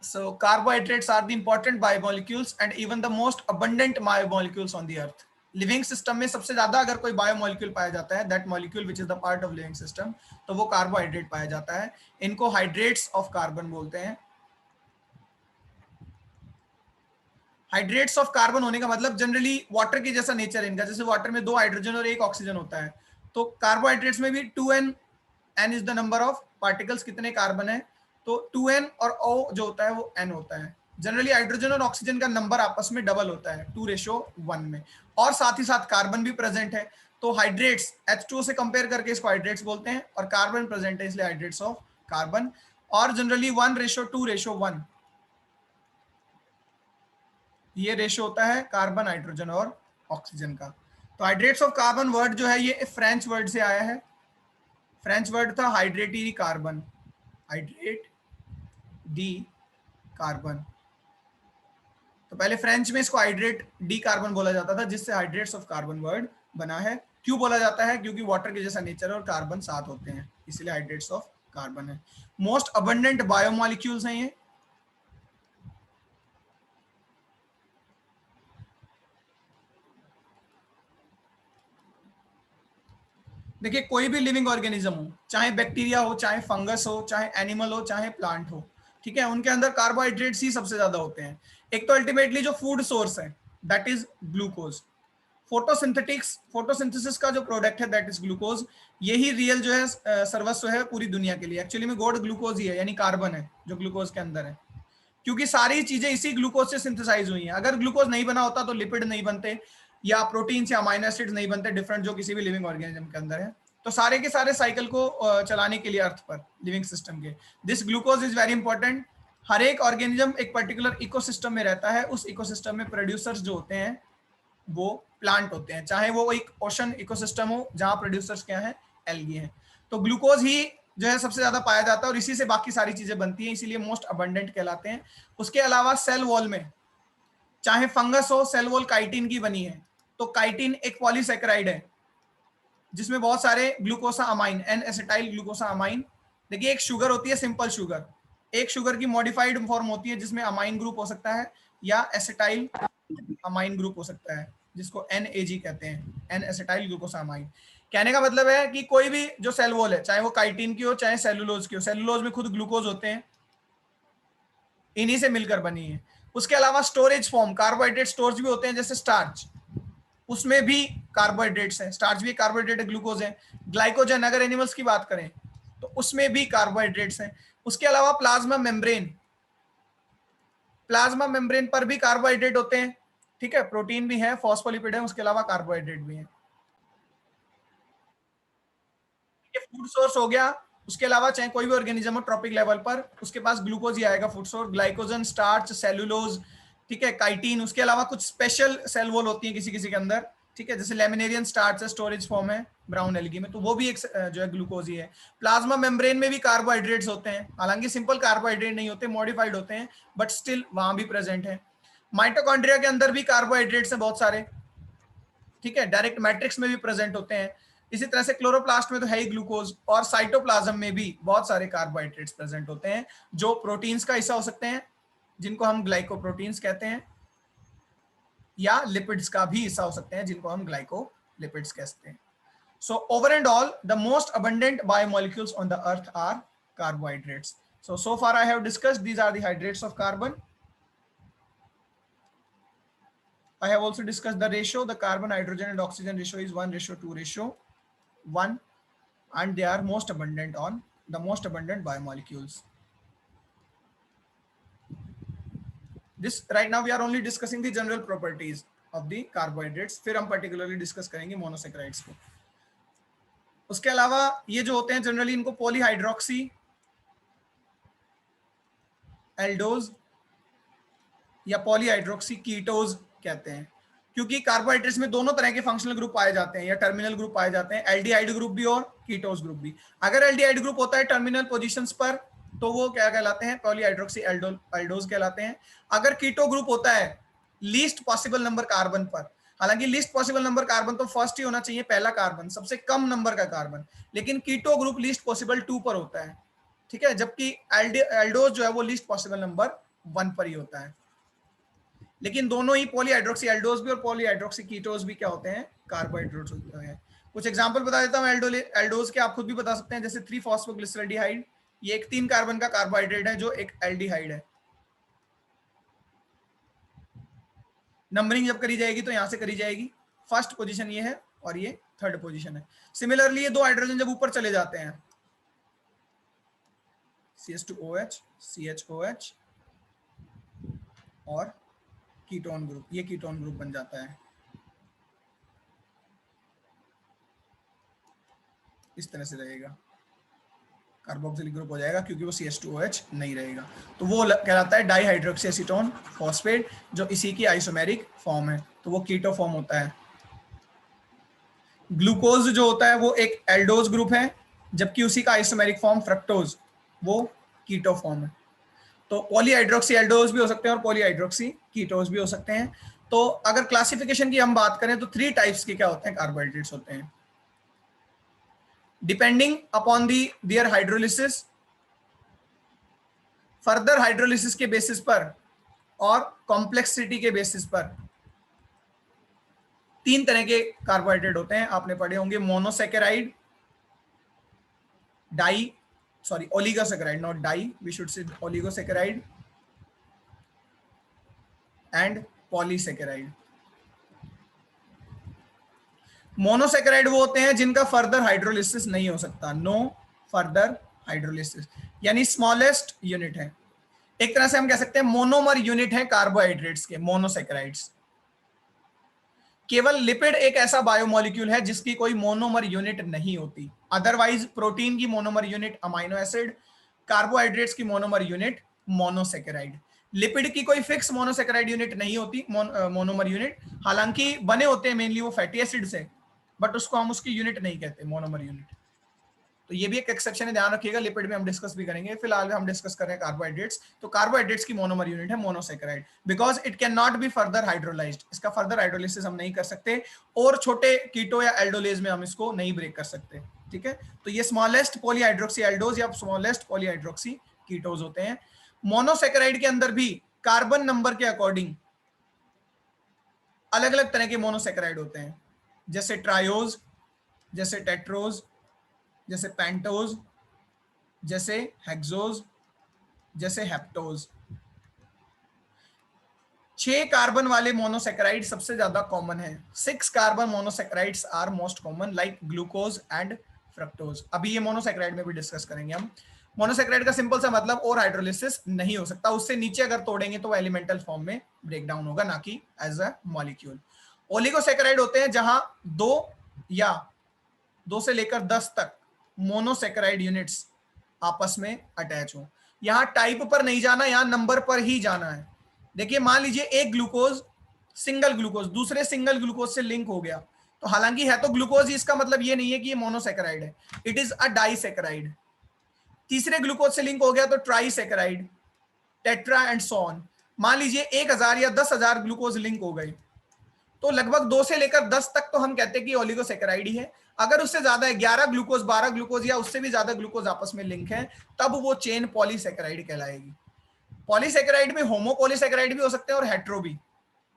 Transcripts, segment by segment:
So carbohydrates are the important biomolecules and even the most abundant biomolecules on the earth. Living system में सबसे ज्यादा अगर कोई biomolecule पाया जाता है, that molecule which is the part of living system, तो वो कार्बोहाइड्रेट पाया जाता है. इनको हाइड्रेट्स ऑफ कार्बन बोलते हैं. हाइड्रेट्स ऑफ कार्बन होने का मतलब जनरली वाटर के जैसा नेचर है इनका. जैसे वाटर में 2 हाइड्रोजन और 1 ऑक्सीजन होता है, तो कार्बोहाइड्रेट्स में भी 2n, n is the number of particles, कितने कार्बन है, तो 2n और O जो होता है वो n होता है. जनरली हाइड्रोजन और ऑक्सीजन का नंबर आपस में डबल होता है 2:1 में, और साथ ही साथ कार्बन भी प्रेजेंट है. तो हाइड्रेट्स H2O से कंपेयर करके इसको हाइड्रेट्स बोलते हैं, और कार्बन प्रेजेंट है इसलिए हाइड्रेट्स ऑफ कार्बन. और जनरली 1:2:1 ये रेशो होता है कार्बन, हाइड्रोजन और ऑक्सीजन का. तो हाइड्रेट्स ऑफ कार्बन वर्ड जो है ये फ्रेंच वर्ड से आया है. फ्रेंच वर्ड था हाइड्रेटी कार्बन, हाइड्रेट डी कार्बन. तो पहले फ्रेंच में इसको हाइड्रेट डी कार्बन बोला जाता था, जिससे हाइड्रेट्स ऑफ कार्बन वर्ड बना है. क्यों बोला जाता है? क्योंकि वाटर के जैसा नेचर और कार्बन साथ होते हैं, इसलिए हाइड्रेट्स ऑफ कार्बन है. मोस्ट अबंडेंट बायोमोलिक्यूल्स हैं ये. देखिए कोई भी लिविंग ऑर्गेनिज्म हो, चाहे बैक्टीरिया हो, चाहे फंगस हो, चाहे एनिमल हो, चाहे प्लांट हो, ठीक है, उनके अंदर कार्बोहाइड्रेट्स ही सबसे ज्यादा होते हैं. एक तो अल्टीमेटली जो फूड सोर्स है दैट इज ग्लूकोज. फोटोसिंथेसिस का जो प्रोडक्ट है दैट इज ग्लूकोज. यही रियल जो है सर्वस्व है पूरी दुनिया के लिए. एक्चुअली में गॉड ग्लूकोज ही है, यानी कार्बन है जो ग्लूकोज के अंदर है, क्योंकि सारी चीजें इसी ग्लूकोज से सिंथेसाइज हुई हैं. अगर ग्लूकोज नहीं बना होता तो लिपिड नहीं बनते, या प्रोटीन या अमाइनो एसिड्स नहीं बनते डिफरेंट, जो किसी भी लिविंग ऑर्गेनिज्म के अंदर है. तो सारे के सारे साइकिल को चलाने के लिए अर्थ पर लिविंग सिस्टम के, this glucose is very important. हर एक ऑर्गेनिज्म एक पर्टिकुलर इकोसिस्टम में रहता है. उस इकोसिस्टम में प्रोड्यूसर्स जो होते हैं वो प्लांट होते हैं, चाहे वो एक ओशन इकोसिस्टम हो जहां प्रोड्यूसर्स क्या है, एल्गी हैं. तो ग्लूकोज ही जो है सबसे ज्यादा पाया जाता है और इसी से बाकी सारी चीजें बनती हैं, इसीलिए मोस्ट अबंडेंट कहलाते हैं. उसके अलावा सेल वॉल में चाहे फंगस हो, सेल वॉल काइटिन की बनी है. तो काइटिन एक पॉलीसेकेराइड है जिसमें बहुत सारे ग्लूकोसा अमाइन, एन एसिटाइल ग्लूकोसा अमाइन. देखिए एक शुगर होती है सिंपल शुगर, एक शुगर की मॉडिफाइड फॉर्म होती है जिसमें अमाइन ग्रुप हो सकता है या एसिटाइल अमाइन ग्रुप हो सकता है, जिसको NAG कहते हैं, एन एसिटाइल ग्लूकोसा अमाइन. कहने का मतलब है कि कोई भी जो सेल वॉल है, चाहे वो काइटिन की हो चाहे सेलुलोज की हो, सेलुलोज में खुद ग्लूकोज होते हैं, इन्हीं से मिलकर बनी है. उसके अलावा स्टोरेज फॉर्म, कार्बोहाइड्रेट स्टोरेज भी होते हैं, जैसे स्टार्च, उसमें भी कार्बोहाइड्रेट्स हैं. स्टार्च भी कार्बोहाइड्रेट, ग्लूकोज है. ग्लाइकोजन अगर एनिमल्स की बात करें तो उसमें भी कार्बोहाइड्रेट्स हैं. उसके अलावा प्लाज्मा मेम्ब्रेन, प्लाज्मा मेम्ब्रेन पर भी कार्बोहाइड्रेट होते हैं, ठीक है, प्रोटीन भी है, फॉस्फोलिपिड है, उसके अलावा कार्बोहाइड्रेट भी है. ये फूड सोर्स हो गया. उसके अलावा चाहे कोई भी ऑर्गेनिज्म हो ट्रॉपिक लेवल पर, उसके पास ग्लूकोज ही आएगा food source. Glycogen, starch, cellulose, ठीक है, काइटिन. उसके अलावा कुछ स्पेशल सेल वॉल होती है किसी किसी के अंदर, ठीक है, जैसे लेमिनेरियन स्टार्च है, स्टोरेज फॉर्म है ब्राउन एल्गी में, तो वो भी एक जो है ग्लूकोज ही है. प्लाज्मा मेम्ब्रेन में भी कार्बोहाइड्रेट्स होते हैं, हालांकि सिंपल कार्बोहाइड्रेट नहीं होते, मॉडिफाइड होते हैं, बट स्टिल वहां भी प्रेजेंट है. माइटोकॉन्ड्रिया के अंदर भी कार्बोहाइड्रेट्स हैं बहुत सारे, ठीक है, डायरेक्ट मैट्रिक्स में भी प्रेजेंट होते हैं. इसी तरह से क्लोरोप्लास्ट में तो है ही ग्लूकोज, और साइटोप्लाज्म में भी बहुत सारे कार्बोहाइड्रेट्स प्रेजेंट होते हैं जो प्रोटीन्स का हिस्सा हो सकते हैं, जिनको हम ग्लाइकोप्रोटीन्स कहते हैं, या लिपिड्स का भी हिस्सा हो सकते हैं जिनको हम ग्लाइकोलिपिड्स कहते हैं. So over and all the most abundant biomolecules on the earth are carbohydrates. So far I have discussed these are the hydrates of carbon. I have also discussed the ratio. The carbon, hydrogen and oxygen ratio is 1:2:1, and they are most abundant on the most abundant biomolecules. This right now we are only discussing the general properties of the carbohydrates. फिर हम particularly discuss करेंगे monosaccharides को. उसके अलावा ये जो होते हैं जनरली इनको पॉलीहाइड्रोक्सी एल्डोज या पॉलीहाइड्रोक्सी कीटोज कहते हैं, क्योंकि कार्बोहाइड्रेट्स में दोनों तरह के फंक्शनल ग्रुप पाए जाते हैं या टर्मिनल ग्रुप पाए जाते हैं, एल्डिहाइड ग्रुप भी और कीटोज ग्रुप भी. अगर एल्डिहाइड ग्रुप होता है टर्मिनल पोजीशंस पर तो वो क्या कहलाते हैं, पॉलीहाइड्रोक्सी एल्डोज कहलाते हैं. अगर कीटो ग्रुप होता है लीस्ट पॉसिबल नंबर कार्बन पर, हालांकि लीस्ट पॉसिबल नंबर कार्बन तो फर्स्ट ही होना चाहिए, पहला कार्बन, सबसे कम नंबर का कार्बन, लेकिन कीटो ग्रुप लीस्ट पॉसिबल 2 पर होता है, ठीक है, जबकि एल्डोज जो है वो लीस्ट पॉसिबल नंबर 1 पर ही होता है। लेकिन दोनों ही पॉलीहाइड्रोक्सी एल्डोज भी और पॉलीहाइड्रोक्सी कीटोज भी क्या होते हैं, कार्बोहाइड्रेट्स होते हैं। कुछ एग्जांपल बता देता हूं एल्डोज के, आप खुद भी बता सकते हैं, जैसे 3-फॉस्फोग्लिसराल्डिहाइड, ये एक 3 कार्बन का कार्बोहाइड्रेट है जो एक एल्डिहाइड है। नंबरिंग जब करी जाएगी तो यहां से करी जाएगी, फर्स्ट पोजीशन ये है और ये थर्ड पोजीशन है। सिमिलरली ये 2 हाइड्रोजन जब ऊपर चले जाते हैं, CH2OH, CHOH और कीटोन ग्रुप, ये कीटोन ग्रुप बन जाता है। इस तरह से रहेगा, कार्बोक्सिलिक ग्रुप हो जाएगा क्योंकि वो CH2OH नहीं रहेगा। तो वो कहलाता है डाईहाइड्रोक्सी एसीटोन फॉस्फेट, जो इसी की आइसोमेरिक फॉर्म है, तो वो कीटो फॉर्म होता है। ग्लूकोज जो होता है वो एक एल्डोज ग्रुप है, जबकि उसी का आइसोमेरिक फॉर्म फ्रक्टोज वो कीटो फॉर्म है। तो पॉलीहाइड्रोक्सी एल्डोज भी हो सकते हैं और पॉलीहाइड्रोक्सी कीटोज भी हो सकते हैं। तो अगर क्लासिफिकेशन की हम बात करें तो 3 टाइप्स के क्या होते हैं, कार्बोहाइड्रेट्स होते हैं, डिपेंडिंग अपॉन दियर हाइड्रोलिसिस, फर्दर हाइड्रोलिसिस के बेसिस पर और कॉम्प्लेक्सिटी के बेसिस पर 3 तरह के कार्बोहाइड्रेट होते हैं, आपने पढ़े होंगे, monosaccharide, oligosaccharide, not di, we should say oligosaccharide and polysaccharide. Monosaccharide वो होते हैं जिनका फर्दर हाइड्रोलिसिस नहीं हो सकता, नो फर्दर हाइड्रोलिसिस, यानी स्मॉलेस्ट यूनिट है। एक तरह से हम कह सकते हैं मोनोमर यूनिट है कार्बोहाइड्रेट्स के, मोनोसैकेराइड्स। केवल लिपिड एक ऐसा बायोमोलिक्यूल है जिसकी कोई मोनोमर यूनिट नहीं होती, अदरवाइज प्रोटीन की monomer unit amino acid, carbohydrates की मोनोमर यूनिट मोनोसैकेराइड। लिपिड की कोई फिक्स मोनोसैकेराइड यूनिट नहीं होती, मोनोमर यूनिट, हालांकि बने होते हैं मेनली वो फैटी एसिड से, बट उसको हम उसकी यूनिट नहीं कहते, मोनोमर यूनिट। तो ये भी एक एक्सेप्शन है, ध्यान रखिएगा, लिपिड में हम डिस्कस भी करेंगे, फिलहाल हम डिस्कस कर रहे हैं कार्बोहाइड्रेट्स। तो कार्बोहाइड्रेट्स की मोनोमर यूनिट है monosaccharide, because it can not be further hydrolysed, इसका फर्दर हाइड्रोलिसिस हम नहीं कर सकते, और छोटे कीटो या एल्डोलेज में हम इसको नहीं ब्रेक कर सकते, ठीक है। तो ये स्मॉलेस्ट पॉलीहाइड्रोक्सी एल्डोज या स्मॉलेस्ट पॉलीहाइड्रोक्सी कीटोज होते हैं। मोनोसैकेराइड के अंदर भी कार्बन नंबर के अकॉर्डिंग अलग अलग तरह के मोनोसैकेराइड होते हैं, जैसे ट्रायोज, जैसे टेट्रोज, जैसे पेंटोज, जैसे हेक्सोज, जैसे हेप्टोज। 6 कार्बन वाले मोनोसैकेराइड सबसे ज्यादा कॉमन है, 6 carbon monosaccharides are most common, like glucose and fructose. अभी ये मोनोसैकेराइड में भी डिस्कस करेंगे हम। मोनोसैकेराइड का सिंपल सा मतलब और हाइड्रोलिसिस नहीं हो सकता, उससे नीचे अगर तोड़ेंगे तो वो एलिमेंटल फॉर्म में ब्रेक डाउन होगा, ना कि एज अ मॉलिक्यूल। ओलिगोसैकेराइड होते हैं जहां 2 से लेकर 10 तक मोनोसैकेराइड यूनिट्स आपस में अटैच हो। यहां टाइप पर नहीं जाना, यहां नंबर पर ही जाना है। देखिए मान लीजिए एक ग्लूकोज, सिंगल ग्लूकोज दूसरे सिंगल ग्लूकोज से लिंक हो गया, तो हालांकि है तो ग्लूकोज ही, इसका मतलब ये नहीं है कि ये मोनोसैकेराइड है, इट इज अ डाइसैकेराइड। तीसरे ग्लूकोज से लिंक हो गया तो ट्राइसैकेराइड, टेट्रा एंड सो ऑन। मान लीजिए 1000 या 10,000 ग्लूकोज लिंक हो गए, तो लगभग 2 से लेकर 10 तक तो हम कहते हैं कि ओलिगोसैकेराइड ही है। अगर उससे ज्यादा है, 11 ग्लूकोज, 12 ग्लूकोज या उससे भी ज्यादा ग्लूकोज आपस में लिंक है, तब वो चेन पॉलीसैकेराइड कहलाएगी। पॉलीसैकेराइड में होमोपॉलीसैकेराइड भी हो सकते हैं और हेट्रो भी,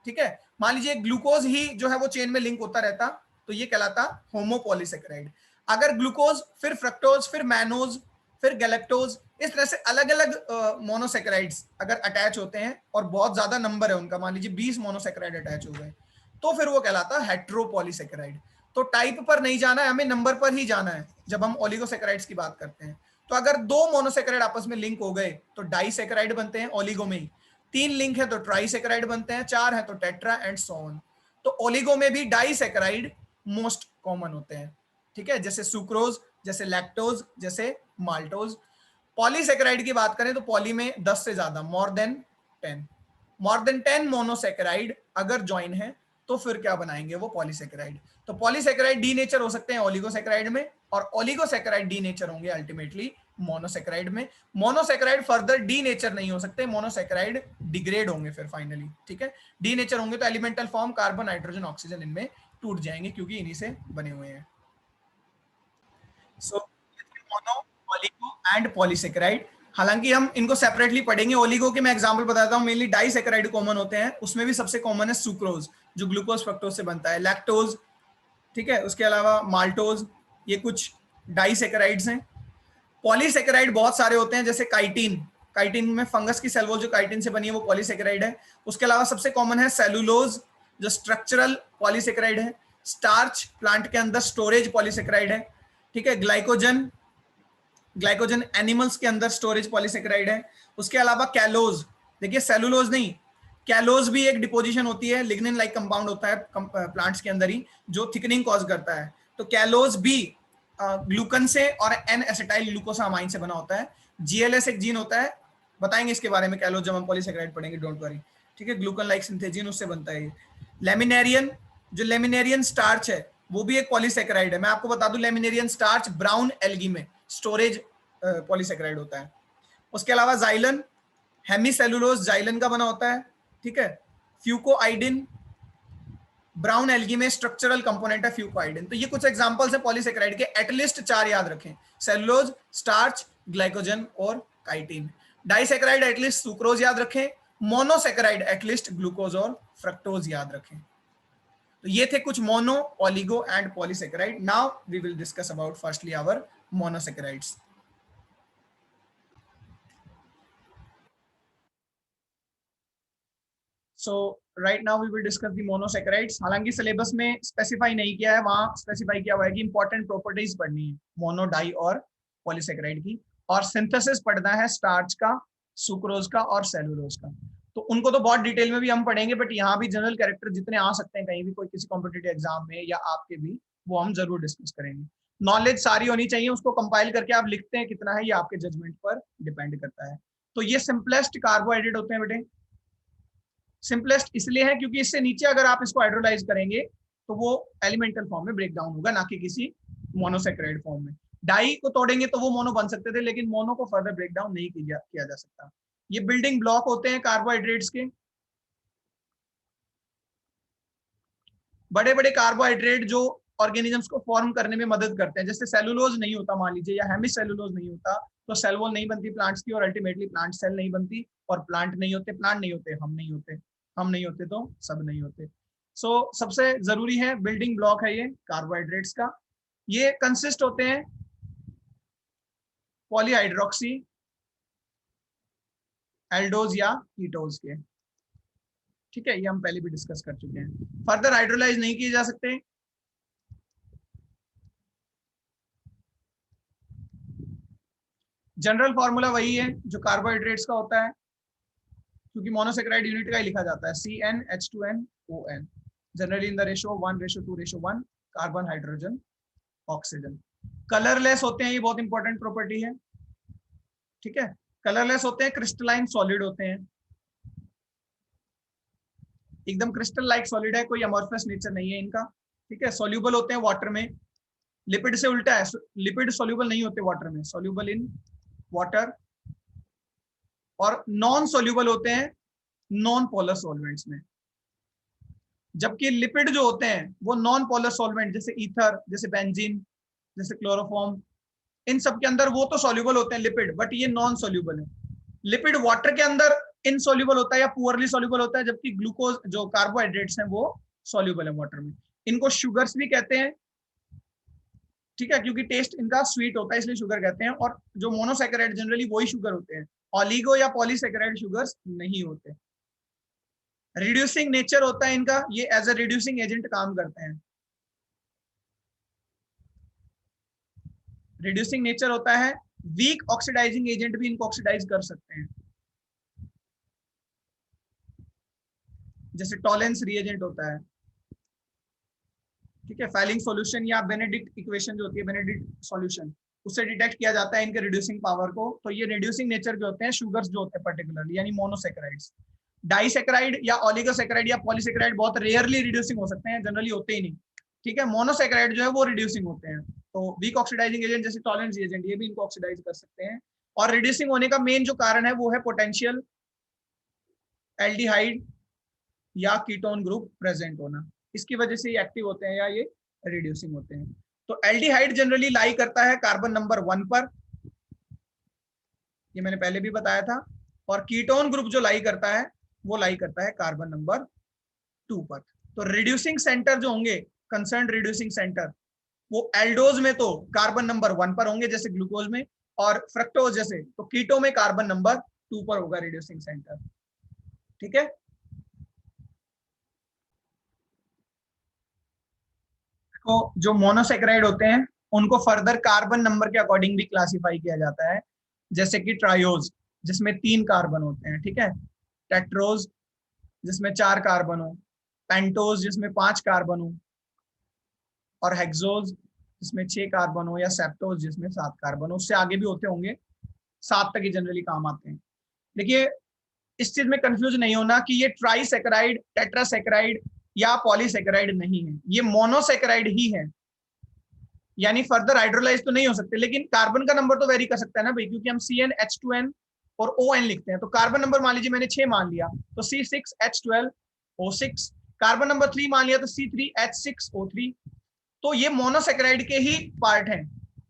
ठीक है। मान लीजिए ग्लूकोज ही जो है वो चेन में लिंक होता रहता, तो ये कहलाता होमोपॉलीसैकेराइड। अगर ग्लूकोज, फिर फ्रक्टोज, फिर मैनोज, फिर गैलेक्टोज, इस तरह से अलग अलग मोनोसैकेराइड्स अगर अटैच होते हैं और बहुत ज्यादा नंबर है उनका, मान लीजिए 20 मोनोसैकेराइड अटैच हो गए, तो फिर वो कहलाता है हेट्रोपॉलीसैकेराइड। तो टाइप पर नहीं जाना है, हमें नंबर पर ही जाना है जब हम ओलिगोसैकेराइड्स की बात करते हैं। तो अगर 2 मोनोसैकेराइड आपस में लिंक हो गए तो डाइसैकेराइड बनते हैं ओलिगो में ही, 3 लिंक है तो ट्राइसैकेराइड बनते हैं, 4 है तो टेट्रा एंड सो ऑन। तो ओलिगो में भी डाइसैकेराइड मोस्ट कॉमन होते हैं, ठीक है, जैसे सुक्रोज, जैसे लैक्टोज, जैसे माल्टोज। पॉलीसैकेराइड की बात करें तो पॉली में 10 से ज्यादा, मोर देन 10 मोनोसैकेराइड अगर ज्वाइन है तो फिर क्या बनाएंगे वो पॉलीसैकेराइड। तो पॉलीसैकेराइड डी नेचर हो सकते हैं ओलिगोसैकेराइड में, और ओलिगोसैकेराइड डी नेचर होंगे अल्टीमेटली मोनोसैकेराइड में। मोनोसैकेराइड फर्दर डी नेचर नहीं हो सकते, मोनोसैकेराइड डिग्रेड होंगे फिर फाइनली, ठीक है। डी नेचर होंगे तो elemental form carbon, nitrogen, oxygen इनमें टूट जाएंगे क्योंकि इन्हीं से बने हुए हैं। सो मोनो, ओलिगो एंड पॉलीसैकेराइड। हालांकि हम इनको सेपरेटली पढ़ेंगे। ओलिगो के मैं एग्जांपल बताता हूँ, मेनली डाइसैकेराइड कॉमन होते हैं, उसमें भी सबसे कॉमन है सुक्रोज जो ग्लूकोज फ्रक्टोज से बनता है, लैक्टोज, ठीक है, उसके अलावा माल्टोज, ये कुछ डाइसैकेराइड्स हैं। पॉलीसैकेराइड बहुत सारे होते हैं, जैसे काइटिन, काइटिन में फंगस की सेल वॉल जो काइटिन से बनी है वो पॉलीसैकेराइड है। उसके अलावा सबसे कॉमन है सेलुलोज जो स्ट्रक्चरल पॉलीसैकेराइड है। स्टार्च प्लांट के अंदर स्टोरेज पॉलीसैकेराइड है, ठीक है। ग्लाइकोजन, ग्लाइकोजन एनिमल्स के अंदर स्टोरेज पॉलीसैकेराइड है। उसके अलावा कैलोज, देखिए सेलुलोज नहीं, कैलोज भी एक डिपोजिशन होती है, लिग्निन लाइक कंपाउंड होता है प्लांट्स के अंदर ही जो थिकनिंग कॉज करता है। तो कैलोज भी ग्लूकन से और एन एसिटाइल ग्लूकोसामाइन से बना होता है। जीएलएस एक जीन होता है, बताएंगे इसके बारे में कैलोज जब हम पॉलीसैकेराइड पढ़ेंगे, डोंट वरी, ठीक है। ग्लूकन लाइक सिंथेजिन उससे बनता है ये। लेमिनेरियन, जो लेमिनेरियन स्टार्च है वो भी एक पॉलीसैकेराइड है। मैं आपको बता दूं, लेमिनेरियन स्टार्च ब्राउन एल्गी में स्टोरेज पॉलीसैकेराइड होता है। उसके अलावा जाइलन, हेमीसेलुलोज जाइलन का बना होता है, ठीक है। फ्यूकोआइडिन, ब्राउन एल्गी में स्ट्रक्चरल कंपोनेंट है फ्यूकोआइडिन। तो ये कुछ एग्जांपल्स हैं पॉलीसैकेराइड के, एटलीस्ट 4 याद रखें, सेलुलोज, स्टार्च, ग्लाइकोजन और काइटिन। डाइसैकेराइड एटलीस्ट सुक्रोज याद रखें, मोनोसैकेराइड एटलीस्ट ग्लूकोज और फ्रक्टोज याद रखें। तो ये थे कुछ mono, oligo and polysaccharide. Now we will discuss about firstly our monosaccharides. So right now we will discuss the monosaccharides. हालांकि सिलेबस में स्पेसिफाई नहीं किया है, वहां स्पेसिफाई किया हुआ है कि इंपॉर्टेंट प्रॉपर्टीज पढ़नी है मोनो, डाई और पॉलीसैकेराइड की, और सिंथेसिस पढ़ना है स्टार्च का, सुक्रोज का और सेलुलोज का। तो उनको तो बहुत डिटेल में भी हम पढ़ेंगे, बट यहाँ भी जनरल कैरेक्टर जितने आ सकते हैं कहीं भी, कोई किसी कॉम्पिटेटिव एग्जाम में या आपके भी, वो हम जरूर डिस्कस करेंगे। नॉलेज सारी होनी चाहिए, उसको कंपाइल करके आप लिखते हैं कितना है, ये आपके जजमेंट पर डिपेंड करता है। तो ये सिंपलेस्ट कार्बोहाइड्रेट होते हैं बेटे। सिंपलेस्ट इसलिए है क्योंकि इससे नीचे अगर आप इसको हाइड्रोलाइज करेंगे तो वो एलिमेंटल फॉर्म में ब्रेक डाउन होगा, ना कि किसी मोनोसैकेराइड फॉर्म में। डाई को तोड़ेंगे तो वो मोनो बन सकते थे, लेकिन मोनो को फर्दर ब्रेक डाउन नहीं किया जा सकता। ये बिल्डिंग ब्लॉक होते हैं कार्बोहाइड्रेट्स के। बड़े बड़े कार्बोहाइड्रेट जो ऑर्गेनिजम्स को फॉर्म करने में मदद करते हैं, जैसे सेलुलोज नहीं होता मान लीजिए, या हेमिसेलुलोज नहीं होता, तो सेल वॉल नहीं बनती प्लांट्स की, और अल्टीमेटली प्लांट सेल नहीं बनती, और प्लांट नहीं होते, प्लांट नहीं होते, हम नहीं होते, हम नहीं होते तो सब नहीं होते। सो सबसे जरूरी है बिल्डिंग ब्लॉक है ये कार्बोहाइड्रेट्स का। ये कंसिस्ट होते हैं पॉलीहाइड्रोक्सी, एल्डोज या कीटोज के, ठीक है। ये हम पहले भी डिस्कस कर चुके हैं। फर्दर हाइड्रोलाइज नहीं किए जा सकते। जनरल फॉर्मूला वही है जो कार्बोहाइड्रेट्स का होता है, क्योंकि मोनोसैकेराइड यूनिट का ही लिखा जाता है, CnH2nOn, generally in the ratio 1:2:1, carbon hydrogen oxygen. Colourless होते हैं, ये बहुत इंपॉर्टेंट प्रॉपर्टी है, ठीक है। कलरलेस होते हैं, क्रिस्टलाइन सॉलिड होते हैं, एकदम क्रिस्टल लाइक सॉलिड है, कोई अमोर्फस नेचर नहीं है इनका, ठीक है। सॉल्यूबल होते हैं वाटर में, लिपिड से उल्टा है, लिपिड सॉल्यूबल नहीं होते वाटर में, सॉल्यूबल इन वाटर, और नॉन सॉल्यूबल होते हैं नॉन पोलर सॉल्वेंट्स में। जबकि लिपिड जो होते हैं वो नॉन पोलर सॉल्वेंट, जैसे ईथर, जैसे बेंजीन, जैसे क्लोरोफॉर्म, इन सब के अंदर वो तो सॉल्यूबल होते हैं लिपिड, बट ये नॉन सॉल्यूबल है। लिपिड वाटर के अंदर इनसॉल्यूबल होता है या पुअरली सॉल्यूबल होता है, जबकि ग्लूकोज जो कार्बोहाइड्रेट्स हैं वो सॉल्यूबल है वाटर में। इनको शुगर्स भी कहते हैं, ठीक है, क्योंकि टेस्ट इनका स्वीट होता है इसलिए शुगर कहते हैं। और जो मोनोसैकेराइड जनरली वही शुगर होते हैं, ऑलिगो या पॉलीसैकेराइड शुगर्स नहीं होते। रिड्यूसिंग नेचर होता है इनका, ये एज ए रिड्यूसिंग एजेंट काम करते हैं। रिड्यूसिंग नेचर होता है, वीक ऑक्सीडाइजिंग एजेंट भी इनको ऑक्सीडाइज कर सकते हैं, जैसे टॉलेंस रिएजेंट होता है, ठीक है। फाइलिंग सॉल्यूशन या बेनेडिक्ट इक्वेशन जो होती है, बेनेडिक्ट सॉल्यूशन, उससे डिटेक्ट किया जाता है इनके रिड्यूसिंग पावर को। तो ये रिड्यूसिंग नेचर के होते हैं शुगर्स जो होते हैं पर्टिकुलरली, यानी मोनोसैकेराइड्स। डाइसैकेराइड या ओलिगोसैकेराइड या पॉलीसैकेराइड बहुत रेयरली रिड्यूसिंग हो सकते हैं, जनरली होते ही नहीं, ठीक है। मोनोसैकेराइड जो है वो रिड्यूसिंग होते हैं। तो वीक ऑक्सीडाइजिंग एजेंट जैसे टॉलेंस एजेंट, ये भी इनको ऑक्सीडाइज कर सकते हैं। और रिड्यूसिंग होने का मेन जो कारण है वो है पोटेंशियल एल्डिहाइड या कीटोन ग्रुप प्रेजेंट होना, इसकी वजह से ये एक्टिव होते हैं या ये रिड्यूसिंग होते हैं। तो एल्डिहाइड जनरली लाई करता है कार्बन नंबर 1 पर, ये मैंने पहले भी बताया था। और कीटोन ग्रुप जो लाई करता है वो लाई करता है कार्बन नंबर 2 पर। तो रिड्यूसिंग सेंटर जो होंगे, कंसर्न रिड्यूसिंग सेंटर, वो एल्डोज में तो कार्बन नंबर 1 पर होंगे जैसे ग्लूकोज में, और फ्रक्टोज जैसे तो कीटो में कार्बन नंबर 2 पर होगा रिड्यूसिंग सेंटर। ठीक है। तो जो मोनोसेक्राइड होते हैं उनको फर्दर कार्बन नंबर के अकॉर्डिंग भी क्लासिफाई किया जाता है, जैसे कि ट्रायोज जिसमें 3 कार्बन होते हैं, ठीक है, टेट्रोज जिसमें 4 कार्बन हो, पेंटोज जिसमें 5 कार्बन हो, और हेक्सोज जिसमें 6 कार्बन हो, या सेप्टोज जिसमें 7 कार्बन हो। उससे आगे भी होते होंगे, 7 तक ही जनरली काम आते हैं। देखिए इस चीज में कंफ्यूज नहीं होना कि ये ट्राइसेकेराइड, टेट्रासेकेराइड या पॉलीसेकेराइड नहीं है, ये मोनोसेकेराइड ही है, यानी फर्दर हाइड्रोलाइज तो नहीं हो सकते, लेकिन कार्बन का नंबर तो वेरी कर सकता है ना भाई, क्योंकि हम CnH2n और ON लिखते हैं। तो कार्बन नंबर मान लीजिए मैंने 6 मान लिया तो C6H12O6, कार्बन नंबर 3 मान लिया तो C3H6O3। तो ये मोनोसेकेराइड के ही पार्ट हैं।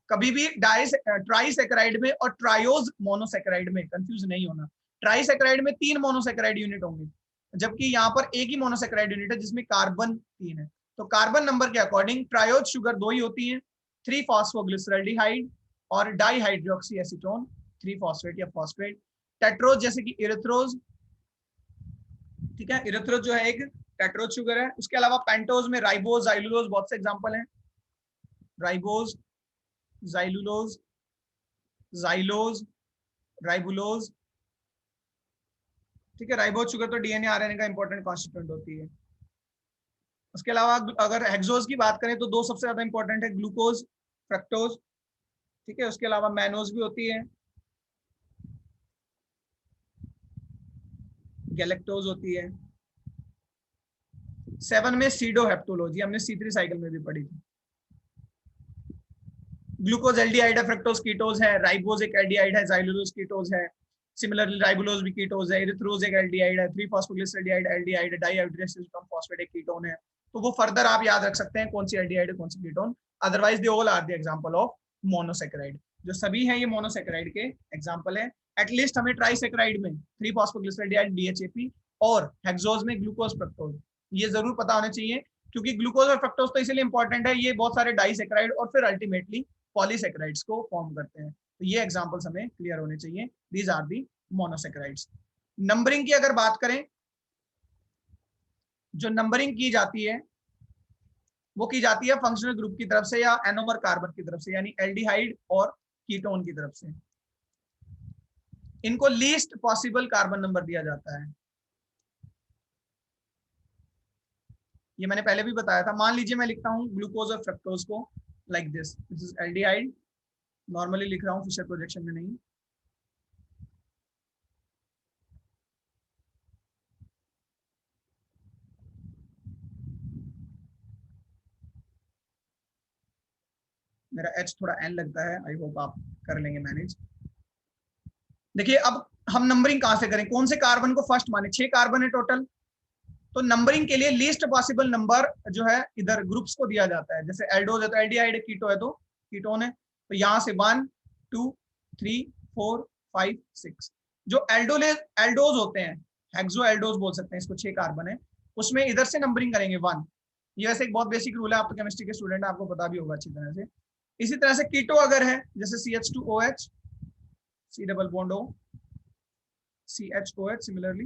कभी भी ट्राइसेकेराइड में और ट्रायोज मोनोसेकेराइड में कंफ्यूज नहीं होना। ट्राइसेकेराइड में 3 मोनोसेकेराइड यूनिट होंगे, जबकि यहाँ पर एक ही मोनोसेकेराइड यूनिट है जिसमें कार्बन 3 है। तो कार्बन नंबर के अकॉर्डिंग ट्रायोज शुगर 2 ही होती है, 3-फॉस्फोग्लिसरल्डिहाइड और डाईहाइड्रोक्सी एसीटोन 3-फॉस्फेट या फॉस्फेट। टेट्रोज जैसे कि इरिथ्रोज, ठीक है, इरिथ्रोज जो है एक टेट्रोज शुगर है। उसके अलावा पेंटोज में राइबोज, जाइलुलोज बहुत से एग्जांपल हैं, राइबोज, जाइलुलोज, जाइलोज, राइबुलोज, ठीक है। राइबोज शुगर तो डीएनए आरएनए का इंपॉर्टेंट कॉन्स्टिट्यूएंट होती है। उसके अलावा अगर हेक्सोज की बात करें तो 2 सबसे ज्यादा इंपॉर्टेंट है, ग्लूकोज, फ्रक्टोज, ठीक है। उसके अलावा मैनोज भी होती है, गैलेक्टोज होती है। 7 में सीडोहेप्टोलोजी हमने C3 साइकिल में भी पढ़ी थी। ग्लूकोज एल्डिहाइड है, फ्रक्टोज कीटोज है, राइबोज एक एल्डिहाइड है, जाइलुलोज कीटोज है, सिमिलरली राइबुलोज भी कीटोज है, इरिथ्रोज एक एल्डिहाइड है, 3-फॉस्फोग्लिसरल्डिहाइड एल्डिहाइड है, डाईहाइड्रोक्सी फॉस्फेट एक कीटोन है। तो वो फर्दर आप याद रख सकते हैं कौन सी एल्डिहाइड है कौन सी ketone. Otherwise they all are the example of monosaccharide. जो सभी हैं ये मोनोसेकेराइड के एग्जांपल है। एटलीस्ट हमें ट्राइसेकेराइड में 3-फॉस्फोग्लिसरल्डिहाइड DHAP और हेक्सोज में ग्लूकोज, फ्रक्टोज, ये जरूर पता होना चाहिए, क्योंकि ग्लूकोज और फ्रक्टोज तो इसलिए इंपॉर्टेंट है, ये बहुत सारे डाइसेकेराइड और फिर अल्टीमेटली पॉलीसेकेराइड्स को फॉर्म करते हैं। तो ये एग्जांपल्स हमें क्लियर होने चाहिए। These are the monosaccharides. Numbering की अगर बात करें, जो नंबरिंग की जाती है वो की जाती है फंक्शनल ग्रुप की तरफ से या एनोमर कार्बन की तरफ से, यानी एल्डिहाइड और कीटोन की तरफ से। इनको लीस्ट पॉसिबल कार्बन नंबर दिया जाता है। ये मैंने पहले भी बताया था। मान लीजिए मैं लिखता हूं ग्लूकोज और फ्रक्टोज को like this is aldehyde, normally लिख रहा हूं, फिशर प्रोजेक्शन में नहीं। मेरा H थोड़ा N लगता है, आई होप आप कर लेंगे मैनेज। देखिए अब हम नंबरिंग कहां से करें, कौन से कार्बन को फर्स्ट माने, 6 कार्बन है टोटल। तो नंबरिंग के लिए लीस्ट पॉसिबल नंबर जो है इधर ग्रुप्स को दिया जाता है। जैसे एल्डोज है तो एल्डिहाइड, कीटो है तो कीटोन है, तो यहां से 1 2 3 4 5 6। जो एल्डोज होते हैं, हेक्सो एल्डोज बोल सकते हैं इसको, 6 कार्बन है, उसमें इधर से नंबरिंग करेंगे 1। ये वैसे एक बहुत बेसिक रूल है, आप तो केमिस्ट्री के स्टूडेंट, आपको पता भी होगा अच्छी तरह से। इसी तरह से कीटो अगर है, जैसे CH2OH, C double bond O, CHOH similarly,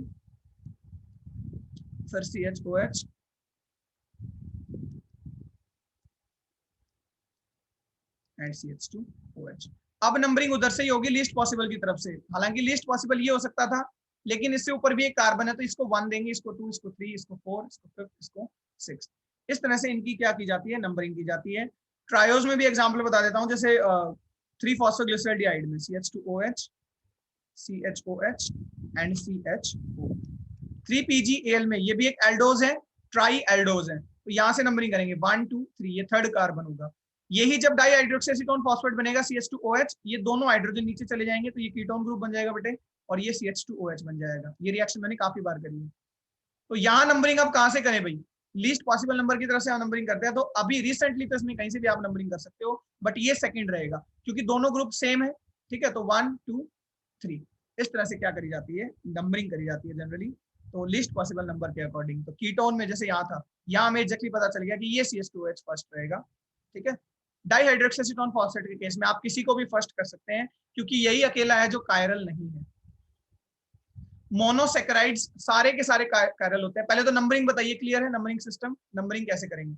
फिर CHOH, एंड CH2OH। अब नंबरिंग उधर से ही होगी लीस्ट पॉसिबल की तरफ से। हालांकि लीस्ट पॉसिबल ये हो सकता था, लेकिन इससे ऊपर भी एक कार्बन है तो इसको 1 देंगे, इसको 2, इसको 3, इसको 4, इसको 5, इसको 6। इस तरह से इनकी क्या की जाती है, नंबरिंग की जाती है। ट्रायोज में भी एग्जाम्पल बता देता हूँ, जैसे 3-फॉस्फोग्लिसरल्डिहाइड में CH2OH, CHOH and CHO। 3PgAl में ये भी एक एल्डोज है, ट्राई एल्डोज है, तो यहां से नंबरिंग करेंगे 1 2 3, ये थर्ड कार्बन होगा। यही जब डाई हाइड्रोक्सी एसीटोन फॉस्फेट बनेगा CH2OH, ये दोनों हाइड्रोजन नीचे चले जाएंगे तो ये कीटोन ग्रुप बन जाएगा बेटे, और ये CH2OH बन जाएगा। ये रिएक्शन मैंने काफी बार करी है। तो यहाँ नंबरिंग अब कहां से करें भाई, लीस्ट पॉसिबल नंबर की तरफ से आप नंबरिंग करते हैं। तो अभी रिसेंटली तो इसमें कहीं से भी आप नंबरिंग कर सकते हो, बट ये सेकंड रहेगा क्योंकि दोनों ग्रुप सेम है, ठीक है। तो 1 2 3। इस तरह से क्या करी जाती है, नंबरिंग करी जाती है जनरली, तो लिस्ट पॉसिबल नंबर के अकॉर्डिंग। तो कीटोन में जैसे यहाँ था, यहाँ हमें एग्जैक्टली पता चल गया कि ये CH2OH फर्स्ट रहेगा, ठीक है। डाइहाइड्रोक्सीटोन फॉस्फेट के केस में आप किसी को भी फर्स्ट कर सकते हैं, क्योंकि यही अकेला है जो कायरल नहीं है। मोनोसेकेराइड्स सारे के सारे कायरल होते हैं। पहले तो नंबरिंग बताइए, क्लियर है नंबरिंग सिस्टम, नंबरिंग कैसे करेंगे?